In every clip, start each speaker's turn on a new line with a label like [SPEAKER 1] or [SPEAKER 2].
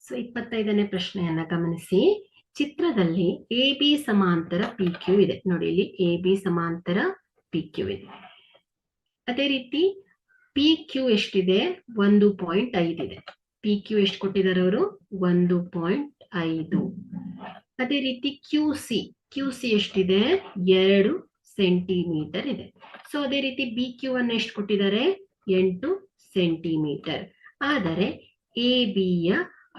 [SPEAKER 1] So 25ನೇ ಪ್ರಶ್ನೆಯನ್ನ ಗಮನಿಸಿ. ಚಿತ್ರದಲ್ಲಿ ಎ ಬಿ ಸಮಾಂತರ ಪಿ ಕ್ಯೂ ಇದೆ ನೋಡಿ. ಇಲ್ಲಿ ಎ ಬಿ ಸಮಾಂತರ ಪಿ ಕ್ಯೂ ಇದೆ. ಅದೇ ರೀತಿ ಪಿ ಕ್ಯೂ ಎಷ್ಟಿದೆ? 1.5 ಇದೆ. ಪಿ ಕ್ಯೂ ಎಷ್ಟು ಕೊಟ್ಟಿದ್ದಾರೆ ಅವರು? 1.5. ಅದೇ ರೀತಿ ಕ್ಯೂ ಸಿ ಎಷ್ಟಿದೆ? 2 ಸೆಂಟಿಮೀಟರ್ ಇದೆ. ಸೊ ಅದೇ ರೀತಿ ಬಿ ಕ್ಯೂ ಅನ್ನು ಎಷ್ಟು ಕೊಟ್ಟಿದ್ದಾರೆ? 8 ಸೆಂಟಿಮೀಟರ್. ಆದರೆ ಎ ಬಿ ಯ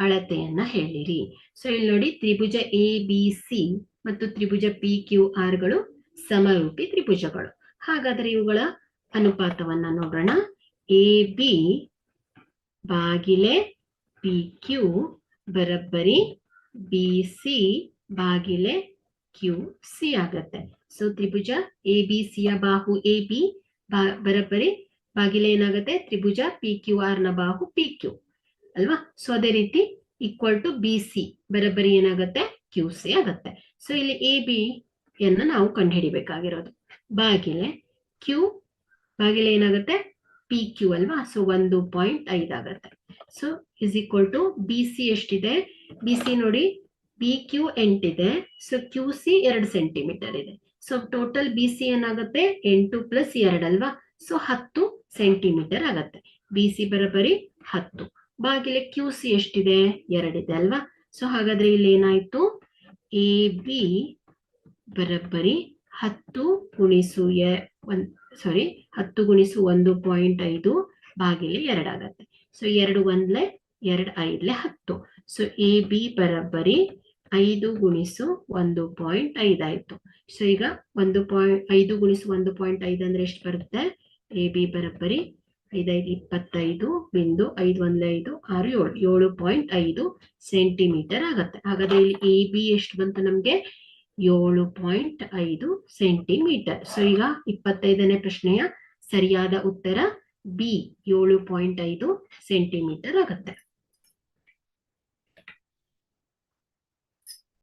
[SPEAKER 1] ಅಳತೆಯನ್ನ ಹೇಳಿರಿ. ಸೊ ಇಲ್ಲಿ ನೋಡಿ, ತ್ರಿಭುಜ ಎ ಬಿ ಸಿ ಮತ್ತು ತ್ರಿಭುಜ ಪಿ ಕ್ಯೂ ಆರ್ ಗಳು ಸಮರೂಪಿ ತ್ರಿಭುಜಗಳು. ಹಾಗಾದ್ರೆ ಇವುಗಳ ಅನುಪಾತವನ್ನ ನೋಡೋಣ. ಎ ಬಿ ಬಾಗಿಲೆ ಪಿ ಕ್ಯೂ ಬರಬ್ಬರಿ ಬಿ ಸಿ ಬಾಗಿಲೆ ಕ್ಯೂ ಸಿ ಆಗತ್ತೆ. So Tribhuja A B C ಯ ಬಾಹು ಎ ಬಿ ಬರಬ್ಬರಿ ಬಾಗಿಲೆ ಏನಾಗುತ್ತೆ? ತ್ರಿಭುಜ ಪಿ ಕ್ಯೂ ಆರ್ ನ ಬಾಹು ಪಿ ಕ್ಯೂ ಅಲ್ವಾ? ಸೊ ಅದೇ ರೀತಿ ಈಕ್ವಲ್ ಟು ಬಿ ಸಿ ಬರಬ್ಬರಿ ಏನಾಗುತ್ತೆ? ಕ್ಯೂ ಸಿ ಆಗತ್ತೆ. ಸೊ ಇಲ್ಲಿ ಎ ಬಿ ಯನ್ನ ನಾವು ಕಂಡುಹಿಡಿಬೇಕಾಗಿರೋದು. ಬಾಗಿಲೆ ಕ್ಯೂ ಬಾಗಿಲೆ ಏನಾಗುತ್ತೆ? ಪಿ ಕ್ಯೂ ಅಲ್ವಾ? ಸೊ 1.5 ಆಗತ್ತೆ. So is equal to B C ಎಷ್ಟಿದೆ? ಬಿ ಸಿ ನೋಡಿ, ಬಿ ಕ್ಯೂ 8 ಇದೆ. ಸೊ ಕ್ಯೂ ಸಿ 2 ಸೆಂಟಿಮೀಟರ್ ಇದೆ. ಸೊ ಟೋಟಲ್ ಬಿ ಸಿ ಏನಾಗುತ್ತೆ? 8 + 2 ಅಲ್ವಾ? ಸೊ 10 ಸೆಂಟಿಮೀಟರ್ ಆಗತ್ತೆ. ಬಿ ಸಿ ಬರಬರಿ 10. ಬಾಗಿಲೆ ಕ್ಯೂ ಸಿ ಎಷ್ಟಿದೆ? 2 ಇದೆ ಅಲ್ವಾ? ಸೊ ಹಾಗಾದ್ರೆ ಇಲ್ಲಿ ಏನಾಯ್ತು? ಎ ಬಿ ಬರಬ್ಬರಿ 10 × 1.5 ಬಾಗಿಲೆ 2 ಆಗತ್ತೆ. ಸೊ 2 1 2 5 10. ಸೊ ಎ ಬಿ ಬರಬ್ಬರಿ 5 × 1.5 ಆಯ್ತು. ಸೊ ಈಗ 5 × 1.5 ಅಂದ್ರೆ ಎಷ್ಟು ಬರುತ್ತೆ? ಎ ಬಿ ಬರಬ್ಬರಿ 5 5 25 ಬಿಂದು 5 1 5 6 7 7.5 ಸೆಂಟಿಮೀಟರ್ ಆಗತ್ತೆ. ಹಾಗಾದ್ರೆ ಇಲ್ಲಿ ಎ ಬಿ ಎಷ್ಟು ಬಂತು ನಮ್ಗೆ? 7.5 ಸೆಂಟಿಮೀಟರ್. ಸೊ ಈಗ 25ನೇ ಪ್ರಶ್ನೆಯ ಸರಿಯಾದ ಉತ್ತರ ಬಿ 7.5 ಸೆಂಟಿಮೀಟರ್ ಆಗತ್ತೆ.